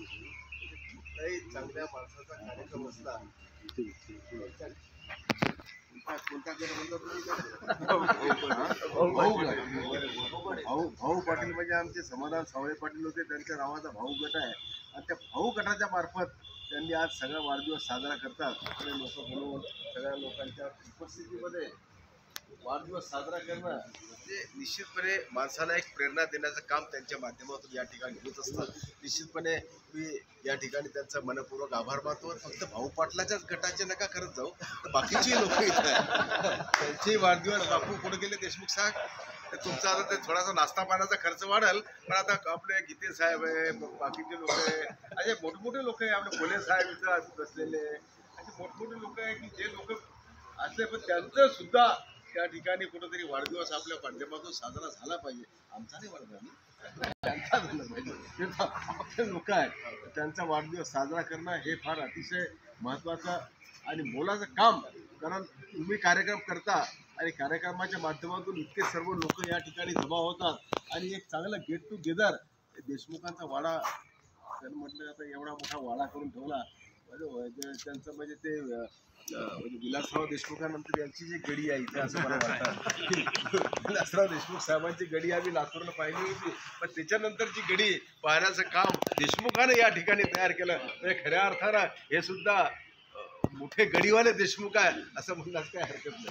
कुठल्याही चांगल्या माणसाचा कार्यक्रम असला भाऊ पाटील म्हणजे आमचे समाधान सावळे पाटील होते, त्यांच्या नावाचा भाऊ गट आहे आणि त्या भाऊ गटाच्या मार्फत त्यांनी आज सगळा वाढदिवस साजरा करतात. सगळे लोक बोलवून सगळ्या लोकांच्या उपस्थितीमध्ये वाढदिवस साजरा करणं म्हणजे निश्चितपणे माणसाला एक प्रेरणा देण्याचं काम त्यांच्या माध्यमातून या ठिकाणी होत असतं. निश्चितपणे मी या ठिकाणी त्यांचा मनपूर्वक आभार मानतो. फक्त भाऊ पाटलाच्याच गटाचे नका करत जाऊ, तर बाकीची लोक इथे त्यांचे वाढदिवस बापू कुठे गेले देशमुख साहेब, तुमचा आता ते थोडासा नाश्ता पाण्याचा खर्च वाढेल, पण आता आपले गीते साहेब आहे, बाकीचे लोक आहे, असे मोठमोठे लोक आहे, आपले भोले साहेब इथं बसलेले, असे मोठमोठे लोक आहे की जे लोक असले पण त्यांचं सुद्धा त्या ठिकाणी कुठेतरी वाढदिवस आपल्या माध्यमातून साजरा झाला पाहिजे. आमचा नाही वाढदिवस, त्यांचा झाला पाहिजे. आपले लोक आहेत, त्यांचा वाढदिवस साजरा करणं हे फार अतिशय महत्त्वाचं आणि मोलाचं काम. कारण तुम्ही कार्यक्रम करता आणि कार्यक्रमाच्या माध्यमातून इतके सर्व लोक या ठिकाणी जमा होतात आणि एक चांगलं गेट टुगेदर. देशमुखांचा वाडा त्यानं म्हटलं आता एवढा मोठा वाडा करून ठेवला त्यांचं म्हणजे ते म्हणजे विलासराव देशमुखानंतर यांची जी गडी आहे इथे असं मला वाटतं. विलासराव देशमुख साहेबांची गडी आम्ही लातूरला पाहिली होती, पण त्याच्यानंतरची गडी पाहण्याचं काम देशमुखानं या ठिकाणी तयार केलं. म्हणजे खऱ्या अर्थानं हे सुद्धा मोठे गडीवाले देशमुख आहे असं म्हणण्यास काही हरकत नाही.